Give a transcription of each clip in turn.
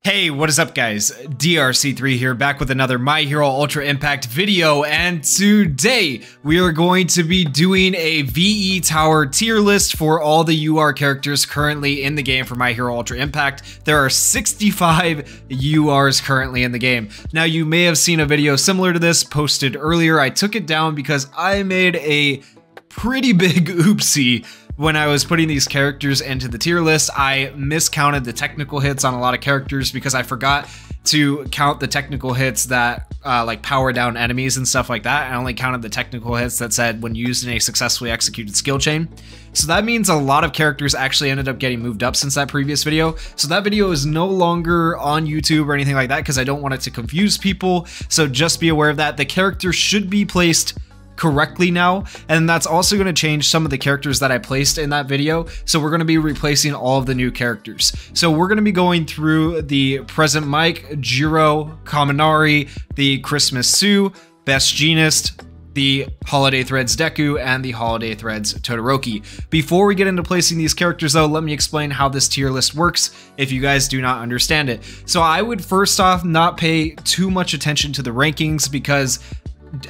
Hey, what is up guys? DRC3 here, back with another My Hero Ultra Impact video, and today we are going to be doing a VE Tower tier list for all the UR characters currently in the game for My Hero Ultra Impact. There are 65 URs currently in the game. Now you may have seen a video similar to this posted earlier. I took it down because I made a pretty big oopsie. When I was putting these characters into the tier list, I miscounted the technical hits on a lot of characters because I forgot to count the technical hits that like power down enemies and stuff like that. I only counted the technical hits that said when used in a successfully executed skill chain. So that means a lot of characters actually ended up getting moved up since that previous video. So that video is no longer on YouTube or anything like that because I don't want it to confuse people. So just be aware of that. The character should be placed correctly now, and that's also going to change some of the characters that I placed in that video. So we're going to be replacing all of the new characters. So we're going to be going through the Present Mike, Jiro, Kaminari, the Christmas Sue, Best Jeanist, the Holiday Threads Deku, and the Holiday Threads Todoroki. Before we get into placing these characters though, let me explain how this tier list works if you guys do not understand it. So I would first off not pay too much attention to the rankings because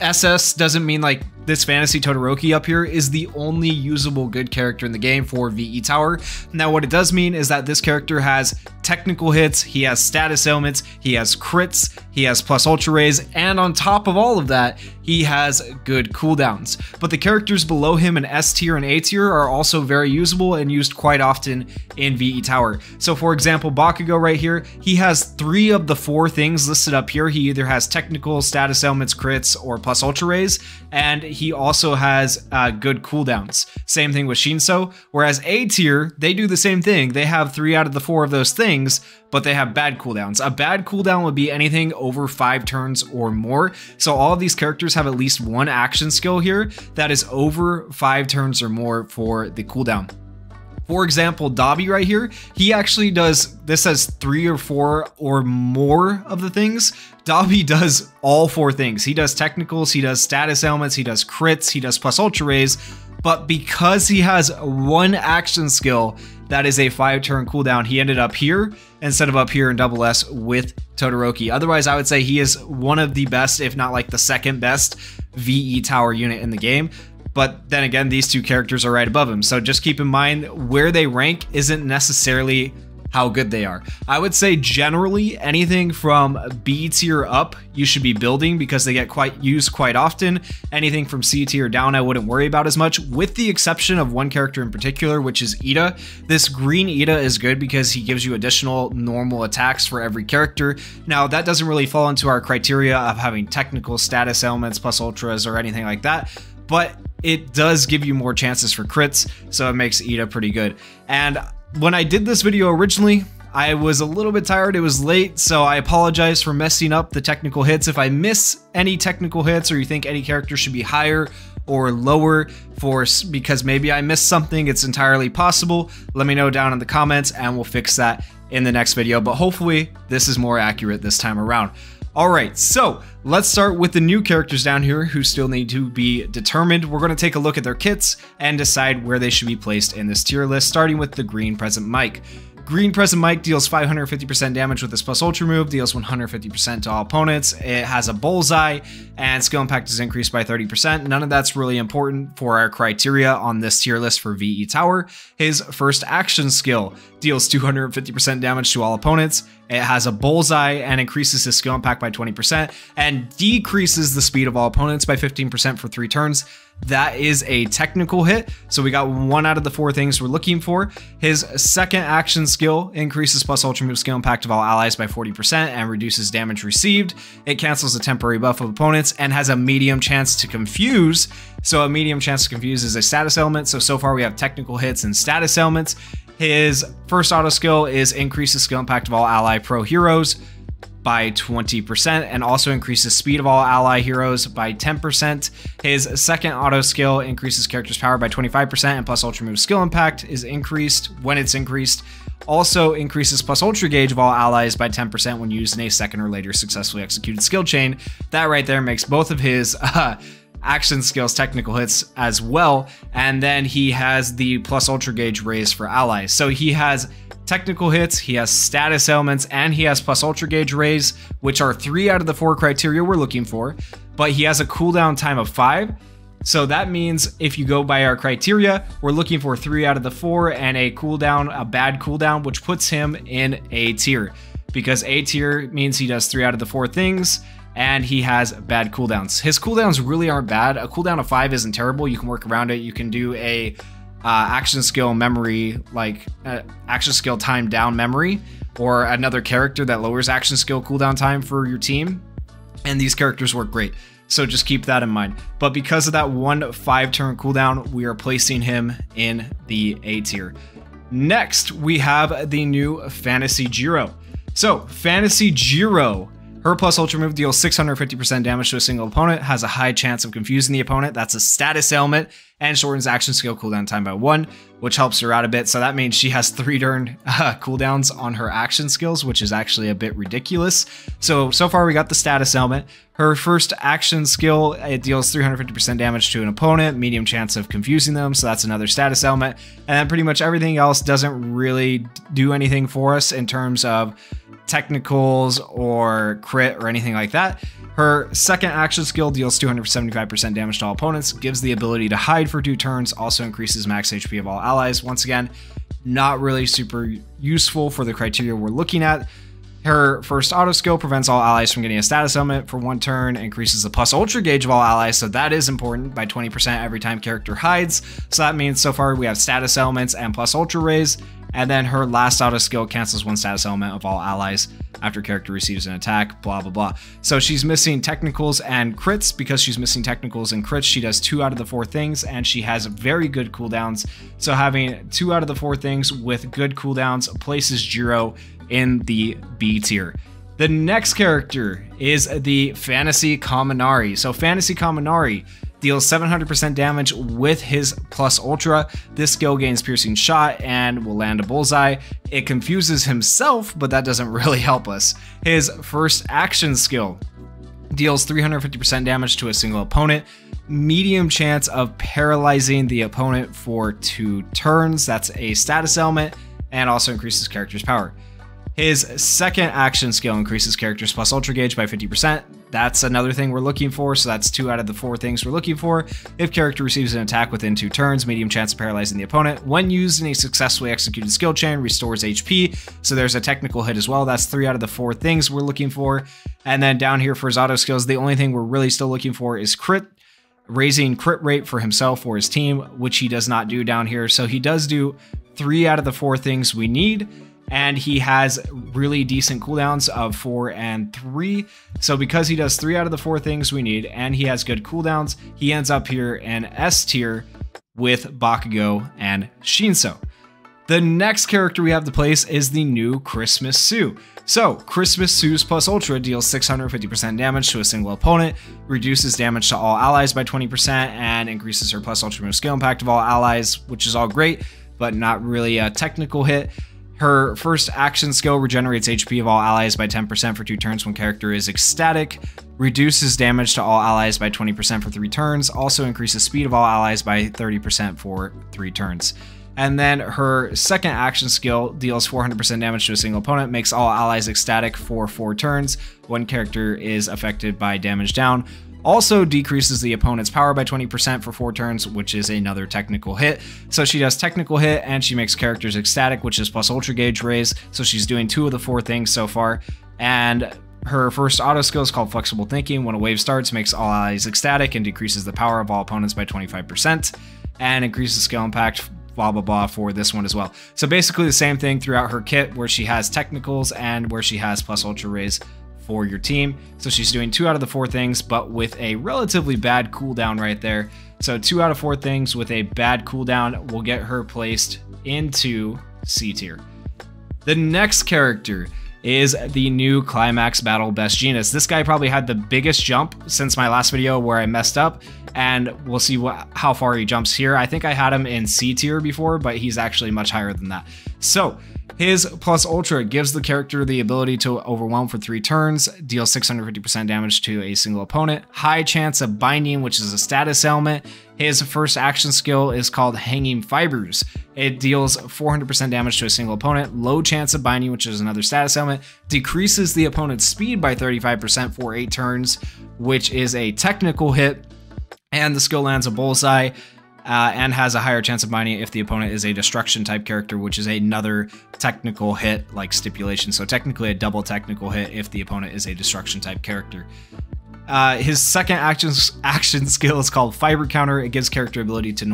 SS doesn't mean like this Fantasy Todoroki up here is the only usable good character in the game for VE Tower. Now what it does mean is that this character has technical hits, he has status ailments, he has crits, he has plus ultra rays, and on top of all of that, he has good cooldowns. But the characters below him in S tier and A tier are also very usable and used quite often in VE Tower. So for example, Bakugo right here, he has 3 of the 4 things listed up here. He either has technical, status ailments, crits, or plus ultra rays, and he also has good cooldowns. Same thing with Shinso, whereas A tier, they do the same thing. They have 3 out of the 4 of those things, but they have bad cooldowns. A bad cooldown would be anything over 5 turns or more. So all of these characters have at least one action skill here that is over 5 turns or more for the cooldown. For example, Dabi right here, he actually does, this says 3 or 4 or more of the things. Dabi does all 4 things. He does technicals, he does status ailments, he does crits, he does plus ultra rays, but because he has one action skill that is a 5-turn cooldown, he ended up here instead of up here in double S with Todoroki. Otherwise, I would say he is one of the best, if not like the second best VE Tower unit in the game. But then again, these 2 characters are right above him. So just keep in mind where they rank isn't necessarily how good they are. I would say generally anything from B tier up you should be building because they get used quite often. Anything from C tier down I wouldn't worry about as much, with the exception of one character in particular, which is Ida. This green Ida is good because he gives you additional normal attacks for every character. Now that doesn't really fall into our criteria of having technical, status ailments, plus ultras, or anything like that, but it does give you more chances for crits, so it makes Ida pretty good. And when I did this video originally, I was a little bit tired, it was late, so I apologize for messing up the technical hits. If I miss any technical hits or you think any character should be higher or lower because maybe I missed something, it's entirely possible. Let me know down in the comments and we'll fix that in the next video, but hopefully this is more accurate this time around. Alright, so let's start with the new characters down here who still need to be determined. We're going to take a look at their kits and decide where they should be placed in this tier list, starting with the green Present Mike. Green Present Mike deals 550% damage with his plus ultra move, deals 150% to all opponents. It has a bullseye, and skill impact is increased by 30%. None of that's really important for our criteria on this tier list for VE Tower. His first action skill deals 250% damage to all opponents. It has a bullseye and increases his skill impact by 20% and decreases the speed of all opponents by 15% for 3 turns. That is a technical hit, so we got 1 out of the 4 things we're looking for. His second action skill increases plus ultra move skill impact of all allies by 40% and reduces damage received. It cancels a temporary buff of opponents and has a medium chance to confuse. So a medium chance to confuse is a status ailment. So far we have technical hits and status ailments. His first auto skill is increases skill impact of all ally pro heroes by 20% and also increases speed of all ally heroes by 10%. His second auto skill increases character's power by 25% and plus ultra move skill impact is increased when it's increased. Also increases plus ultra gauge of all allies by 10% when used in a second or later successfully executed skill chain. That right there makes both of his action skills, technical hits as well. And then he has the plus ultra gauge raise for allies. So he has technical hits, he has status elements, and he has plus ultra gauge raise, which are 3 out of the 4 criteria we're looking for. But he has a cooldown time of 5. So that means if you go by our criteria, we're looking for 3 out of the 4 and a cooldown, a bad cooldown, which puts him in A tier. Because A tier means he does 3 out of the 4 things, and he has bad cooldowns. His cooldowns really aren't bad. A cooldown of 5 isn't terrible. You can work around it. You can do a action skill memory, like action skill time down memory, or another character that lowers action skill cooldown time for your team. And these characters work great. So just keep that in mind. But because of that 1 5-turn cooldown, we are placing him in the A tier. Next, we have the new Fantasy Jiro. So Fantasy Jiro, her plus ultra move deals 650% damage to a single opponent, has a high chance of confusing the opponent. That's a status ailment, and shortens action skill cooldown time by 1, which helps her out a bit. So that means she has 3-turn cooldowns on her action skills, which is actually a bit ridiculous. So far we got the status ailment. Her first action skill, it deals 350% damage to an opponent, medium chance of confusing them, so that's another status ailment. And then pretty much everything else doesn't really do anything for us in terms of technicals or crit or anything like that. Her second action skill deals 275% damage to all opponents, gives the ability to hide for 2 turns, also increases max HP of all allies. Once again, not really super useful for the criteria we're looking at. Her first auto skill prevents all allies from getting a status element for 1 turn, increases the plus ultra gauge of all allies, so that is important, by 20% every time character hides. So that means so far we have status elements and plus ultra raise. And then her last auto skill cancels 1 status element of all allies after character receives an attack, blah, blah, blah. So she's missing technicals and crits. Because she's missing technicals and crits, she does 2 out of the 4 things, and she has very good cooldowns. So having 2 out of the 4 things with good cooldowns places Jiro in the B tier. The next character is the Fantasy Kaminari. So Fantasy Kaminari deals 700% damage with his plus ultra. This skill gains piercing shot and will land a bullseye. It confuses himself, but that doesn't really help us. His first action skill deals 350% damage to a single opponent, medium chance of paralyzing the opponent for 2 turns. That's a status element, and also increases character's power. His second action skill increases character's plus ultra gauge by 50%. That's another thing we're looking for, so that's 2 out of the 4 things we're looking for. If character receives an attack within 2 turns, medium chance of paralyzing the opponent. When used in a successfully executed skill chain, restores HP, so there's a technical hit as well. That's 3 out of the 4 things we're looking for. And then down here for his auto skills, the only thing we're really still looking for is crit, raising crit rate for himself or his team, which he does not do down here. So he does do 3 out of the 4 things we need. And he has really decent cooldowns of 4 and 3. So because he does 3 out of the 4 things we need, and he has good cooldowns, he ends up here in S tier with Bakugo and Shinso. The next character we have to place is the new Christmas Sue. So Christmas Sue's plus ultra deals 650% damage to a single opponent, reduces damage to all allies by 20%, and increases her plus ultra move skill impact of all allies, which is all great, but not really a technical hit. Her first action skill regenerates HP of all allies by 10% for 2 turns when character is ecstatic, reduces damage to all allies by 20% for 3 turns, also increases speed of all allies by 30% for 3 turns. And then her second action skill deals 400% damage to a single opponent, makes all allies ecstatic for 4 turns when character is affected by damage down. Also decreases the opponent's power by 20% for 4 turns, which is another technical hit. So she does technical hit, and she makes characters ecstatic, which is plus ultra gauge raise. So she's doing 2 of the 4 things so far. And her first auto skill is called Flexible Thinking. When a wave starts, makes all allies ecstatic and decreases the power of all opponents by 25%, and increases skill impact, blah, blah, blah, for this one as well. So basically the same thing throughout her kit, where she has technicals and where she has plus ultra raise for your team. So she's doing 2 out of the 4 things, but with a relatively bad cooldown right there. So 2 out of 4 things with a bad cooldown will get her placed into C tier. The next character is the new Climax Battle Best Jeanist. This guy probably had the biggest jump since my last video where I messed up, and we'll see how far he jumps here. I think I had him in C tier before, but he's actually much higher than that. So his Plus Ultra gives the character the ability to overwhelm for 3 turns, deal 650% damage to a single opponent, high chance of binding, which is a status ailment. His first action skill is called Hanging Fibers. It deals 400% damage to a single opponent, low chance of binding, which is another status ailment, decreases the opponent's speed by 35% for 8 turns, which is a technical hit, and the skill lands a bullseye. And has a higher chance of binding if the opponent is a destruction type character, which is another technical hit like stipulation. So technically a double technical hit if the opponent is a destruction type character. His second action skill is called Fiber Counter. It gives character ability to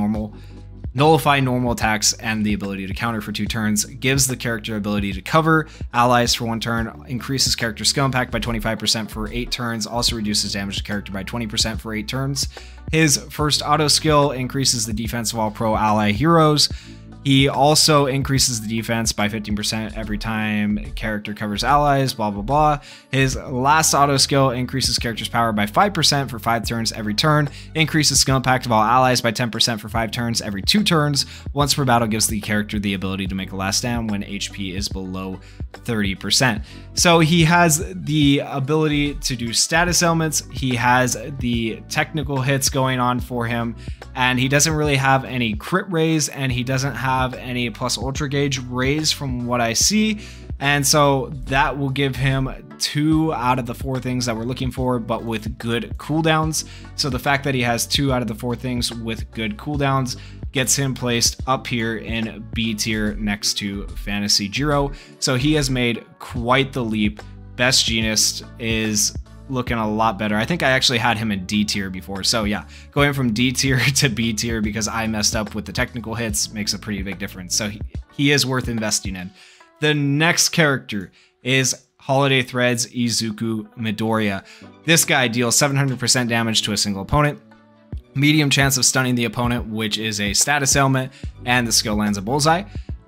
nullify normal attacks and the ability to counter for 2 turns, gives the character ability to cover allies for 1 turn, increases character skill impact by 25% for 8 turns, also reduces damage to character by 20% for 8 turns. His first auto skill increases the defense of all pro ally heroes. He also increases the defense by 15% every time character covers allies, blah, blah, blah. His last auto skill increases character's power by 5% for 5 turns every turn, increases skill impact of all allies by 10% for 5 turns every 2 turns. Once per battle gives the character the ability to make a last stand when HP is below 30%. So he has the ability to do status ailments. He has the technical hits going on for him, and he doesn't really have any crit raise, and he doesn't have any Plus Ultra Gauge raise from what I see. And so that will give him 2 out of the 4 things that we're looking for, but with good cooldowns. So the fact that he has 2 out of the 4 things with good cooldowns gets him placed up here in B tier next to Fantasy Jiro. So he has made quite the leap. Best Jeanist is looking a lot better. I think I actually had him in D tier before. So yeah, going from D tier to B tier because I messed up with the technical hits makes a pretty big difference. So he is worth investing in. The next character is Holiday Threads Izuku Midoriya. This guy deals 700% damage to a single opponent, medium chance of stunning the opponent, which is a status ailment, and the skill lands a bullseye.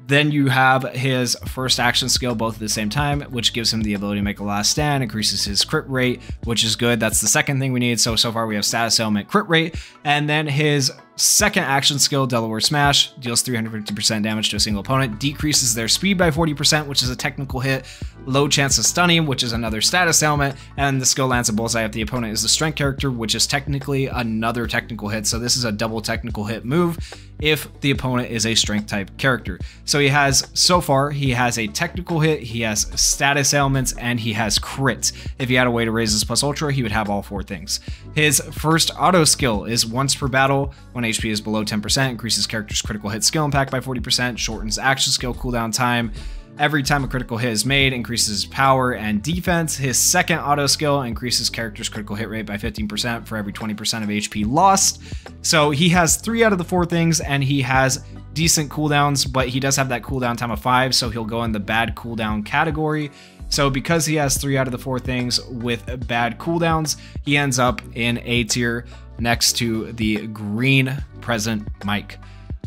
Then you have his first action skill both at the same time, which gives him the ability to make a last stand, increases his crit rate, which is good. That's the second thing we need. So far we have status ailment, crit rate, and then his second action skill, Delaware Smash, deals 350% damage to a single opponent, decreases their speed by 40%, which is a technical hit, low chance of stunning, which is another status ailment, and the skill lands a bullseye if the opponent is a strength character, which is technically another technical hit. So this is a double technical hit move if the opponent is a strength type character. So he has, so far, he has a technical hit, he has status ailments, and he has crits. If he had a way to raise his Plus Ultra, he would have all 4 things. His first auto skill is once per battle, when HP is below 10%, increases character's critical hit skill impact by 40%, shortens action skill cooldown time. Every time a critical hit is made, increases power and defense. His second auto skill increases character's critical hit rate by 15% for every 20% of HP lost. So he has 3 out of the 4 things, and he has decent cooldowns, but he does have that cooldown time of 5, so he'll go in the bad cooldown category. So because he has 3 out of the 4 things with bad cooldowns, he ends up in A tier next to the green present Mike.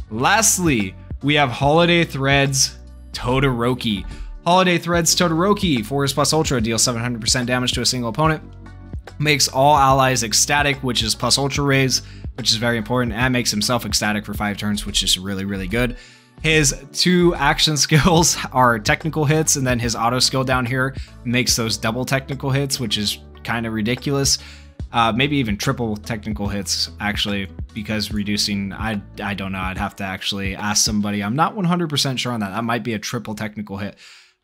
Lastly, we have Holiday Threads Todoroki. Holiday Threads Todoroki for his Plus Ultra deals 700% damage to a single opponent, makes all allies ecstatic, which is Plus Ultra raise, which is very important, and makes himself ecstatic for 5 turns, which is really, really good. His 2 action skills are technical hits, and then his auto skill down here makes those double technical hits, which is kind of ridiculous. Maybe even triple technical hits, actually, because reducing, I don't know, I'd have to actually ask somebody. I'm not 100% sure on that. That might be a triple technical hit.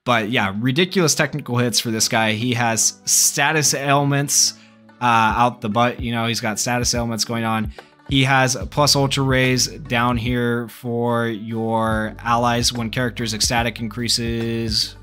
But yeah, ridiculous technical hits for this guy. He has status ailments out the butt. You know, he's got status ailments going on. He has Plus Ultra raise down here for your allies when character's ecstatic increases.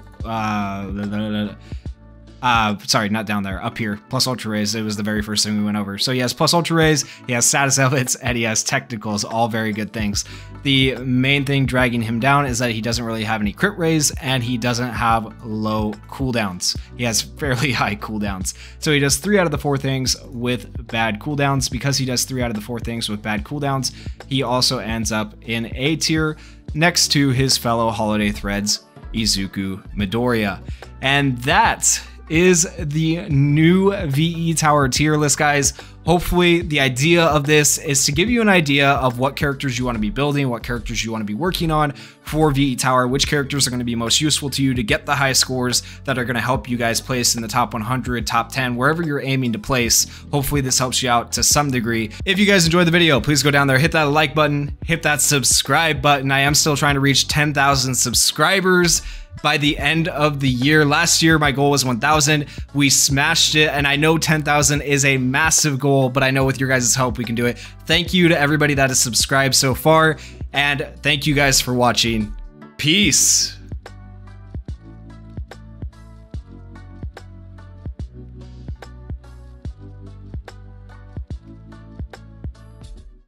Sorry, not down there, up here. Plus Ultra raise, it was the very first thing we went over. So he has Plus Ultra raise, he has status ailments, and he has technicals, all very good things. The main thing dragging him down is that he doesn't really have any crit raise, and he doesn't have low cooldowns. He has fairly high cooldowns. So he does 3 out of the 4 things with bad cooldowns. Because he does 3 out of the 4 things with bad cooldowns, he also ends up in A tier next to his fellow Holiday Threads, Izuku Midoriya. And that is the new VE Tower tier list, guys. Hopefully the idea of this is to give you an idea of what characters you want to be building, what characters you want to be working on for VE Tower, which characters are going to be most useful to you to get the high scores that are going to help you guys place in the top 100, top 10, wherever you're aiming to place. Hopefully this helps you out to some degree. If you guys enjoyed the video, please go down there, hit that like button, hit that subscribe button. I am still trying to reach 10,000 subscribers by the end of the year. Last year, my goal was 1,000. We smashed it, and I know 10,000 is a massive goal, but I know with your guys' help, we can do it. Thank you to everybody that has subscribed so far, and thank you guys for watching. Peace.